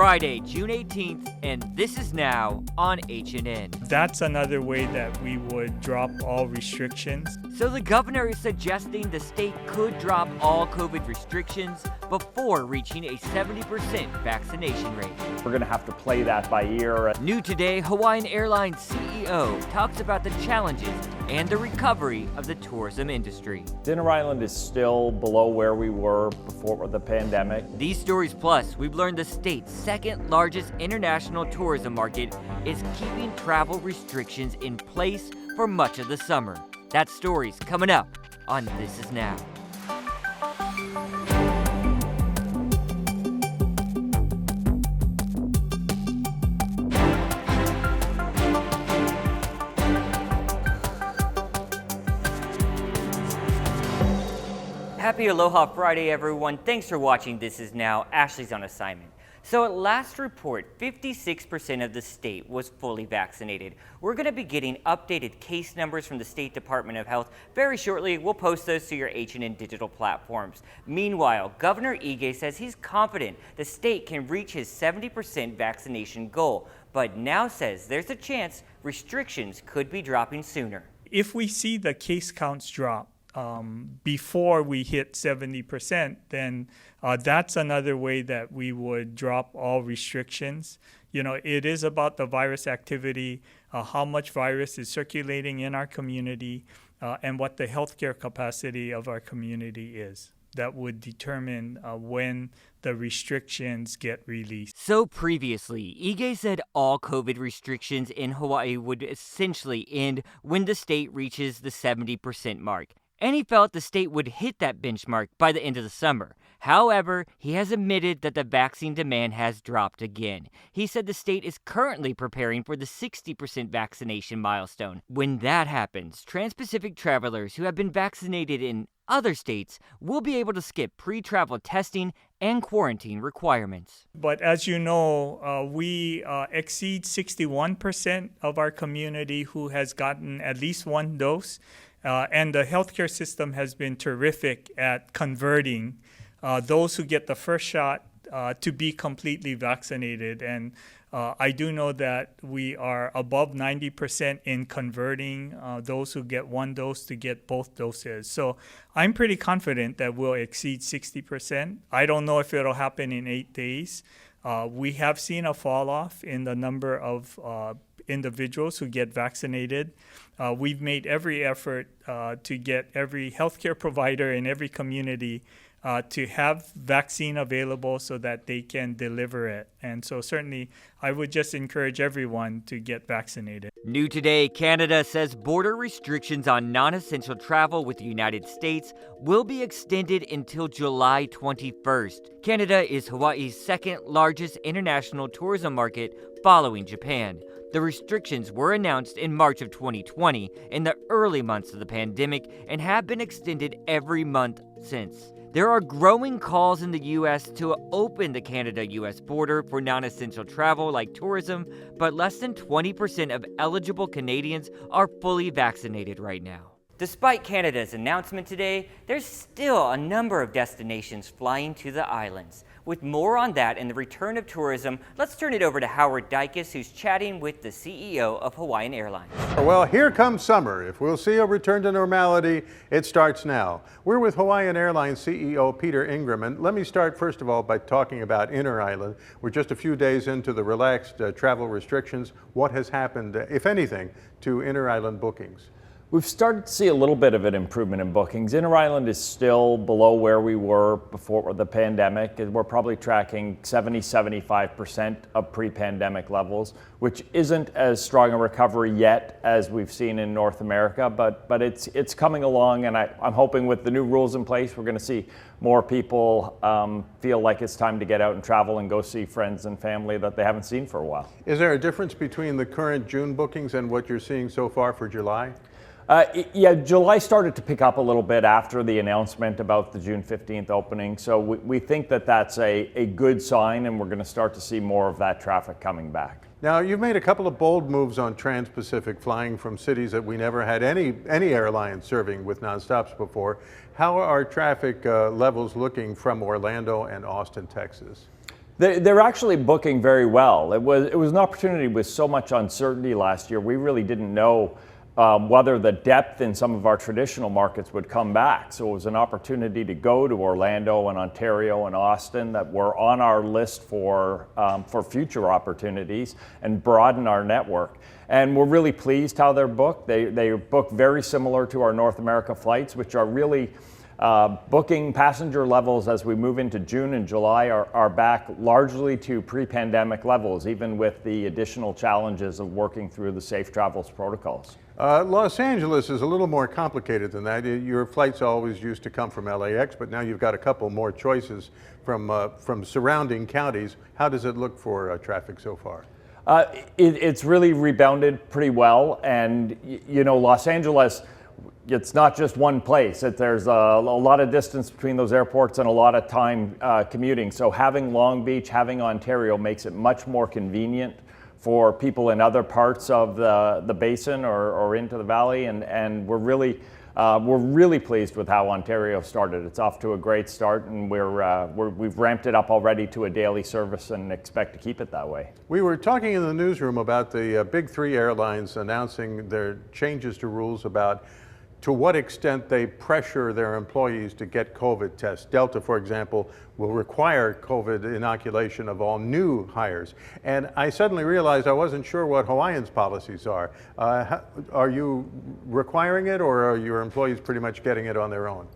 Friday, June 18th, and this is now on H&N. That's another way that we would drop all restrictions. So the governor is suggesting the state could drop all COVID restrictions before reaching a 70% vaccination rate. We're going to have to play that by ear. New today, Hawaiian Airlines CEO talks about the challenges and the recovery of the tourism industry. Dinner Island is still below where we were before the pandemic. These stories plus, we've learned the state's second largest international tourism market is keeping travel restrictions in place for much of the summer. That story's coming up on This Is Now. Happy Aloha Friday, everyone. Thanks for watching This Is Now. Ashley's on assignment. So at last report, 56% of the state was fully vaccinated. We're going to be getting updated case numbers from the State Department of Health very shortly. We'll post those to your H&N digital platforms. Meanwhile, Governor Ige says he's confident the state can reach his 70% vaccination goal, but now says there's a chance restrictions could be dropping sooner. If we see the case counts drop before we hit 70%, then that's another way that we would drop all restrictions. You know, it is about the virus activity, how much virus is circulating in our community, and what the healthcare capacity of our community is. That would determine when the restrictions get released. So previously, Ige said all COVID restrictions in Hawaii would essentially end when the state reaches the 70% mark. And he felt the state would hit that benchmark by the end of the summer. However, he has admitted that the vaccine demand has dropped again. He said the state is currently preparing for the 60% vaccination milestone. When that happens, trans-Pacific travelers who have been vaccinated in other states will be able to skip pre-travel testing and quarantine requirements. But as you know, we exceed 61% of our community who has gotten at least one dose. And the healthcare system has been terrific at converting those who get the first shot to be completely vaccinated. And I do know that we are above 90% in converting those who get one dose to get both doses. So I'm pretty confident that we'll exceed 60%. I don't know if it'll happen in 8 days. We have seen a fall off in the number of individuals who get vaccinated. We've made every effort to get every healthcare provider in every community to have vaccine available so that they can deliver it. And so certainly I would just encourage everyone to get vaccinated. New today, Canada says border restrictions on non-essential travel with the United States will be extended until July 21st. Canada is Hawaii's second largest international tourism market following Japan. The restrictions were announced in March of 2020 in the early months of the pandemic and have been extended every month since. There are growing calls in the U.S. to open the Canada-U.S. border for non-essential travel like tourism, but less than 20% of eligible Canadians are fully vaccinated right now. Despite Canada's announcement today, there's still a number of destinations flying to the islands. With more on that and the return of tourism, let's turn it over to Howard Dykes, who's chatting with the CEO of Hawaiian Airlines. Well, here comes summer. If we'll see a return to normality, it starts now. We're with Hawaiian Airlines CEO Peter Ingram, and let me start first of all by talking about Inner Island. We're just a few days into the relaxed travel restrictions. What has happened, if anything, to Inner Island bookings? We've started to see a little bit of an improvement in bookings. Inner Island is still below where we were before the pandemic. We're probably tracking 70-75% of pre-pandemic levels, which isn't as strong a recovery yet as we've seen in North America, but it's coming along, and I'm hoping with the new rules in place, we're going to see more people feel like it's time to get out and travel and go see friends and family that they haven't seen for a while. Is there a difference between the current June bookings and what you're seeing so far for July? Yeah, July started to pick up a little bit after the announcement about the June 15th opening. So we think that that's a good sign, and we're going to start to see more of that traffic coming back. Now, you've made a couple of bold moves on Trans-Pacific, flying from cities that we never had any airlines serving with nonstops before. How are traffic levels looking from Orlando and Austin, Texas? They're actually booking very well. It was an opportunity with so much uncertainty last year. We really didn't know whether the depth in some of our traditional markets would come back. So it was an opportunity to go to Orlando and Ontario and Austin that were on our list for future opportunities and broaden our network. And we're really pleased how they're booked. They book very similar to our North America flights, which are really booking passenger levels as we move into June and July are back largely to pre-pandemic levels, even with the additional challenges of working through the safe travels protocols. Los Angeles is a little more complicated than that. Your flights always used to come from LAX, but now you've got a couple more choices from surrounding counties. How does it look for traffic so far? It's really rebounded pretty well, and you know, Los Angeles, it's not just one place. There's a lot of distance between those airports and a lot of time commuting. So having Long Beach, having Ontario makes it much more convenient for people in other parts of the basin or into the valley, and we're really pleased with how Ontario started. It's off to a great start, and we've ramped it up already to a daily service and expect to keep it that way. We were talking in the newsroom about the big three airlines announcing their changes to rules about to what extent they pressure their employees to get COVID tests. Delta, for example, will require COVID inoculation of all new hires. And I suddenly realized I wasn't sure what Hawaiian's policies are. Are you requiring it, or are your employees pretty much getting it on their own?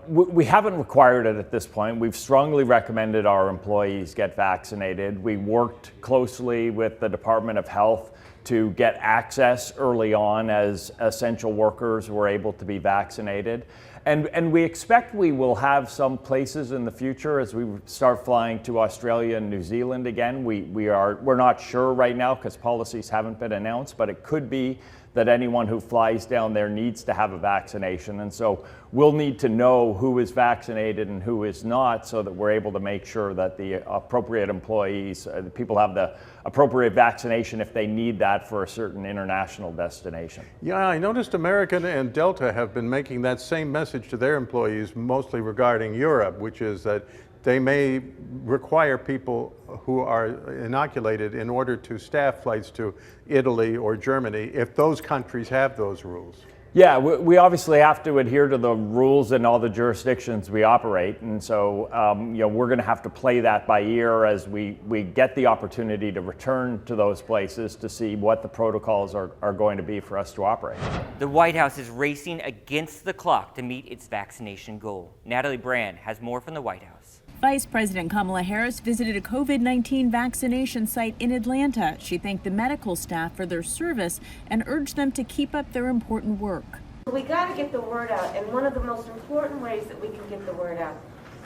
We haven't required it at this point. We've strongly recommended our employees get vaccinated. We worked closely with the Department of Health to get access early on as essential workers were able to be vaccinated. And we expect we will have some places in the future as we start flying to Australia and New Zealand again. We're not sure right now because policies haven't been announced, but it could be that anyone who flies down there needs to have a vaccination. And so we'll need to know who is vaccinated and who is not, so that we're able to make sure that the appropriate employees, people have the appropriate vaccination if they need that for a certain international destination. Yeah, I noticed American and Delta have been making that same message to their employees, mostly regarding Europe, which is that they may require people who are inoculated in order to staff flights to Italy or Germany if those countries have those rules. Yeah, we obviously have to adhere to the rules in all the jurisdictions we operate, and so you know, we're going to have to play that by ear as we get the opportunity to return to those places to see what the protocols are going to be for us to operate. The White House is racing against the clock to meet its vaccination goal. Natalie Brand has more from the White House. Vice President Kamala Harris visited a COVID-19 vaccination site in Atlanta. She thanked the medical staff for their service and urged them to keep up their important work. We got to get the word out, and one of the most important ways that we can get the word out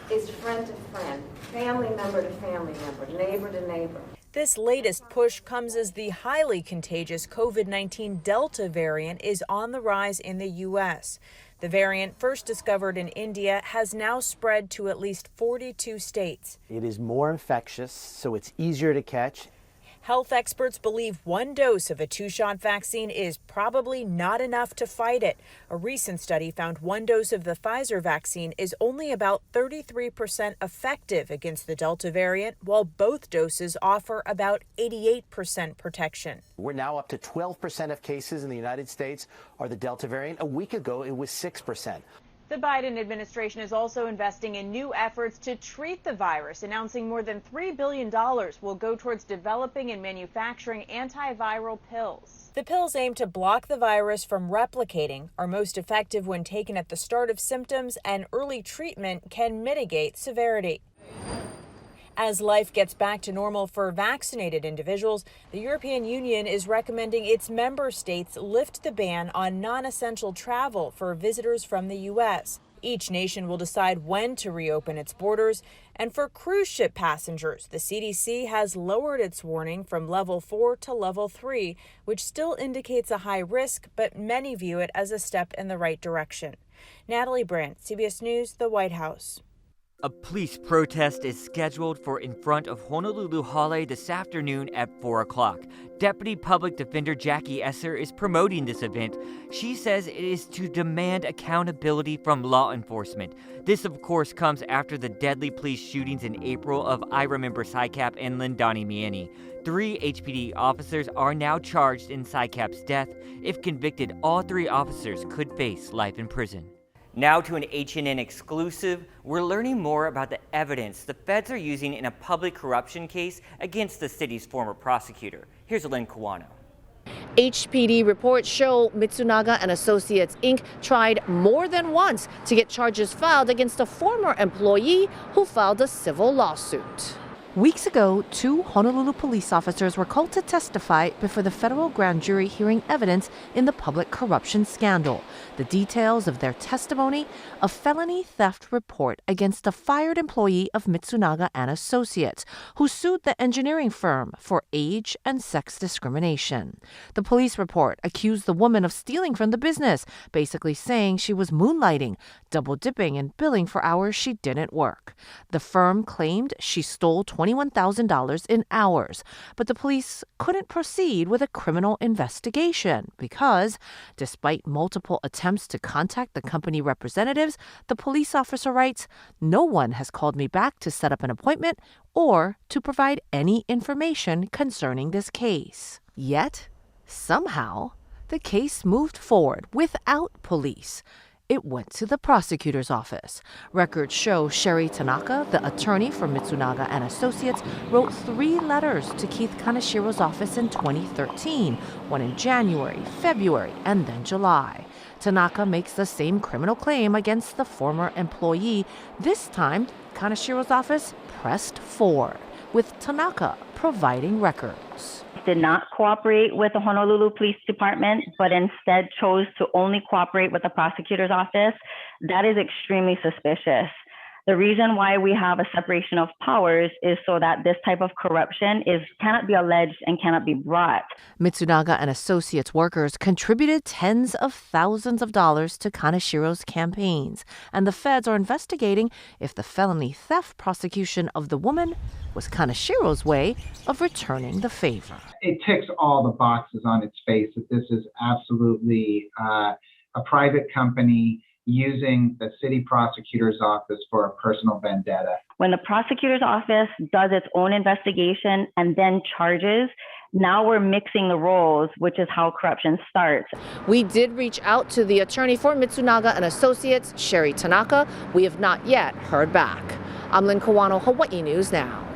is friend to friend, family member to family member, neighbor to neighbor. This latest push comes as the highly contagious COVID-19 Delta variant is on the rise in the U.S. The variant, first discovered in India, has now spread to at least 42 states. It is more infectious, so it's easier to catch. Health experts believe one dose of a two-shot vaccine is probably not enough to fight it. A recent study found one dose of the Pfizer vaccine is only about 33% effective against the Delta variant, while both doses offer about 88% protection. We're now up to 12% of cases in the United States are the Delta variant. A week ago, it was 6%. The Biden administration is also investing in new efforts to treat the virus, announcing more than $3 billion will go towards developing and manufacturing antiviral pills. The pills aim to block the virus from replicating, are most effective when taken at the start of symptoms, and early treatment can mitigate severity. As life gets back to normal for vaccinated individuals, the European Union is recommending its member states lift the ban on non-essential travel for visitors from the U.S. Each nation will decide when to reopen its borders. And for cruise ship passengers, the CDC has lowered its warning from level 4 to level 3, which still indicates a high risk, but many view it as a step in the right direction. Natalie Brandt, CBS News, the White House. A police protest is scheduled for in front of Honolulu Hale this afternoon at 4 o'clock. Deputy Public Defender Jackie Esser is promoting this event. She says it is to demand accountability from law enforcement. This, of course, comes after the deadly police shootings in April of I Remember SICAP and Lindani Mieni. 3 HPD officers are now charged in SICAP's death. If convicted, all 3 officers could face life in prison. Now to an HNN exclusive, we're learning more about the evidence the feds are using in a public corruption case against the city's former prosecutor. Here's Lynn Kawano. HPD reports show Mitsunaga and Associates Inc. tried more than once to get charges filed against a former employee who filed a civil lawsuit. Weeks ago, 2 Honolulu police officers were called to testify before the federal grand jury hearing evidence in the public corruption scandal. The details of their testimony: a felony theft report against a fired employee of Mitsunaga and Associates, who sued the engineering firm for age and sex discrimination. The police report accused the woman of stealing from the business, basically saying she was moonlighting, double-dipping, and billing for hours she didn't work. The firm claimed she stole $21,000 in hours, but the police couldn't proceed with a criminal investigation because, despite multiple attempts to contact the company representatives, the police officer writes, "No one has called me back to set up an appointment or to provide any information concerning this case." Yet, somehow, the case moved forward without police. It went to the prosecutor's office. Records show Sherry Tanaka, the attorney for Mitsunaga and Associates, wrote 3 letters to Keith Kanashiro's office in 2013, one in January, February, and then July. Tanaka makes the same criminal claim against the former employee. This time, Kanashiro's office pressed forward, with Tanaka providing records. Did not cooperate with the Honolulu Police Department, but instead chose to only cooperate with the prosecutor's office. That is extremely suspicious. The reason why we have a separation of powers is so that this type of corruption cannot be alleged and cannot be brought. Mitsunaga and Associates workers contributed tens of thousands of dollars to Kanashiro's campaigns, and the feds are investigating if the felony theft prosecution of the woman was Kanashiro's way of returning the favor. It ticks all the boxes on its face that this is absolutely a private company using the city prosecutor's office for a personal vendetta. When the prosecutor's office does its own investigation and then charges, now we're mixing the roles, which is how corruption starts. We did reach out to the attorney for Mitsunaga and Associates, Sherry Tanaka. We have not yet heard back. I'm Lynn Kawano, Hawaii News Now.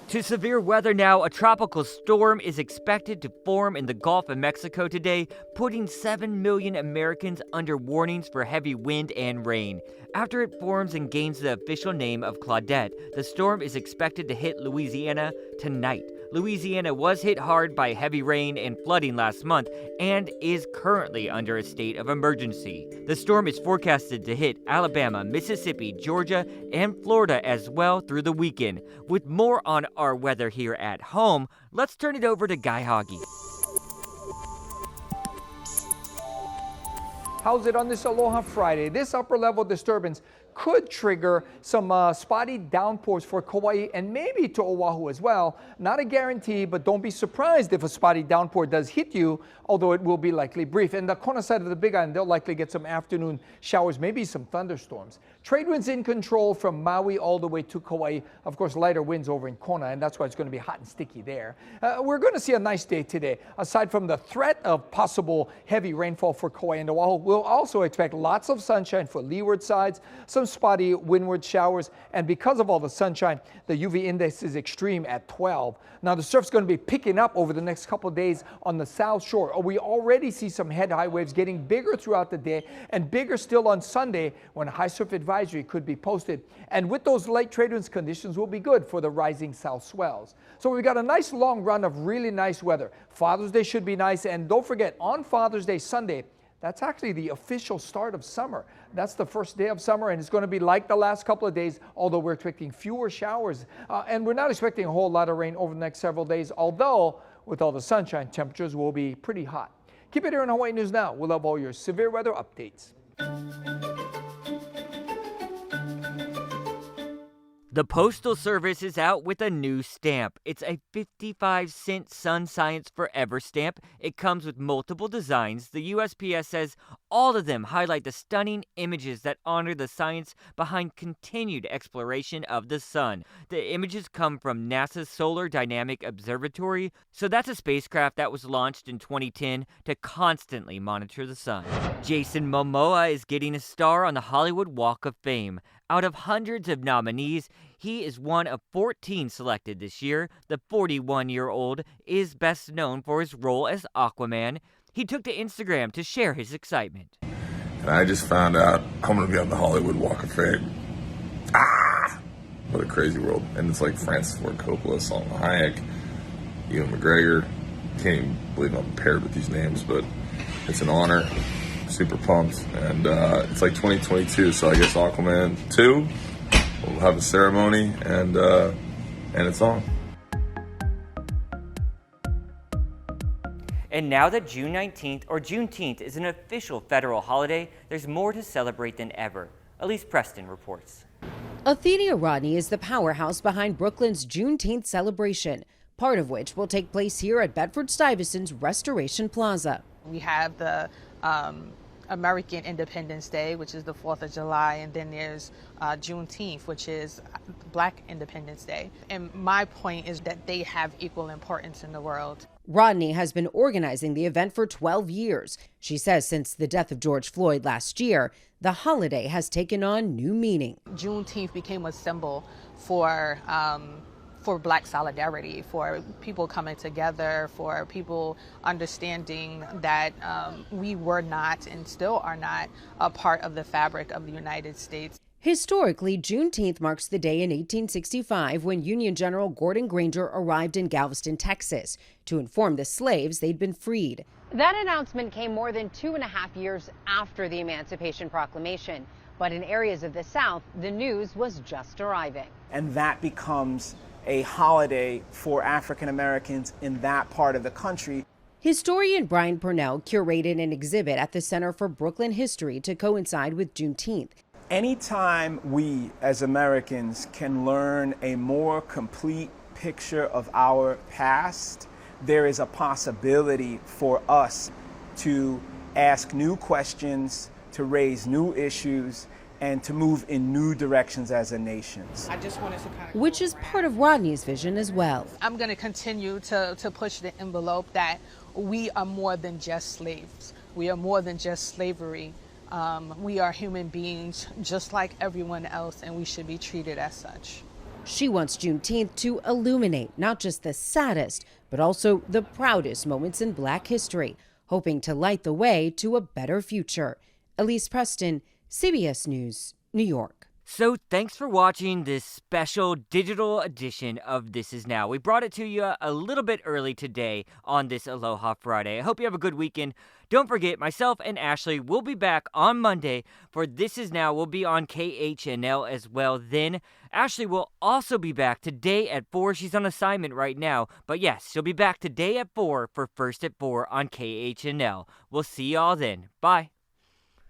To severe weather now, a tropical storm is expected to form in the Gulf of Mexico today, putting 7 million Americans under warnings for heavy wind and rain. After it forms and gains the official name of Claudette, the storm is expected to hit Louisiana tonight. Louisiana was hit hard by heavy rain and flooding last month and is currently under a state of emergency. The storm is forecasted to hit Alabama, Mississippi, Georgia, and Florida as well through the weekend. With more on our weather here at home, let's turn it over to Guy Hoggy. How's it on this Aloha Friday? This upper level disturbance could trigger some spotty downpours for Kauai and maybe to Oahu as well. Not a guarantee, but don't be surprised if a spotty downpour does hit you, although it will be likely brief. In the Kona side of the Big Island, they'll likely get some afternoon showers, maybe some thunderstorms. Trade winds in control from Maui all the way to Kauai. Of course, lighter winds over in Kona, and that's why it's going to be hot and sticky there. We're going to see a nice day today. Aside from the threat of possible heavy rainfall for Kauai and Oahu, we'll also expect lots of sunshine for leeward sides, some spotty windward showers, and because of all the sunshine, the UV index is extreme at 12. Now, the surf's going to be picking up over the next couple of days on the south shore. We already see some head-high waves getting bigger throughout the day and bigger still on Sunday when a high surf advisory could be posted. And with those light trade winds, conditions will be good for the rising south swells. So we've got a nice long run of really nice weather. Father's Day should be nice, and don't forget, on Father's Day Sunday, that's actually the official start of summer. That's the first day of summer, and it's going to be like the last couple of days, although we're expecting fewer showers. And we're not expecting a whole lot of rain over the next several days, although with all the sunshine, temperatures will be pretty hot. Keep it here on Hawaii News Now. We'll have all your severe weather updates. The Postal Service is out with a new stamp. It's a 55-cent Sun Science Forever stamp. It comes with multiple designs. The USPS says all of them highlight the stunning images that honor the science behind continued exploration of the sun. The images come from NASA's Solar Dynamic Observatory, so that's a spacecraft that was launched in 2010 to constantly monitor the sun. Jason Momoa is getting a star on the Hollywood Walk of Fame. Out of hundreds of nominees, he is one of 14 selected this year. The 41-year-old is best known for his role as Aquaman. He took to Instagram to share his excitement. And I just found out I'm going to be on the Hollywood Walk of Fame. What a crazy world. And it's like Francis Ford Coppola, Salma Hayek, Ewan McGregor. Can't even believe I'm paired with these names, but it's an honor. Super pumped. And it's like 2022, so I guess Aquaman 2. We'll have a ceremony, and it's on. And now that June 19th or Juneteenth is an official federal holiday, there's more to celebrate than ever. Elise Preston reports. Athenia Rodney is the powerhouse behind Brooklyn's Juneteenth celebration, part of which will take place here at Bedford-Stuyvesant's Restoration Plaza. We have the American Independence Day, which is the 4th of July, and then there's Juneteenth, which is Black Independence Day. And my point is that they have equal importance in the world. Rodney has been organizing the event for 12 years. She says since the death of George Floyd last year, the holiday has taken on new meaning. Juneteenth became a symbol for Black solidarity, for people coming together, for people understanding that we were not and still are not a part of the fabric of the United States. Historically, Juneteenth marks the day in 1865 when Union General Gordon Granger arrived in Galveston, Texas, to inform the slaves they'd been freed. That announcement came more than 2.5 years after the Emancipation Proclamation. But in areas of the South, the news was just arriving. And that becomes a holiday for African Americans in that part of the country. Historian Brian Purnell curated an exhibit at the Center for Brooklyn History to coincide with Juneteenth. Anytime we as Americans can learn a more complete picture of our past, there is a possibility for us to ask new questions, to raise new issues, and to move in new directions as a nation. I just wanted to which is part of Rodney's vision as well. I'm going to continue to push the envelope that we are more than just slaves. We are more than just slavery. We are human beings just like everyone else, and we should be treated as such. She wants Juneteenth to illuminate not just the saddest, but also the proudest moments in Black history, hoping to light the way to a better future. Elise Preston, CBS News, New York. So thanks for watching this special digital edition of This Is Now. We brought it to you a little bit early today on this Aloha Friday. I hope you have a good weekend. Don't forget, myself and Ashley will be back on Monday for This Is Now. We'll be on KHNL as well then. Ashley will also be back today at 4. She's on assignment right now. But yes, she'll be back today at 4 for First at 4 on KHNL. We'll see y'all then. Bye.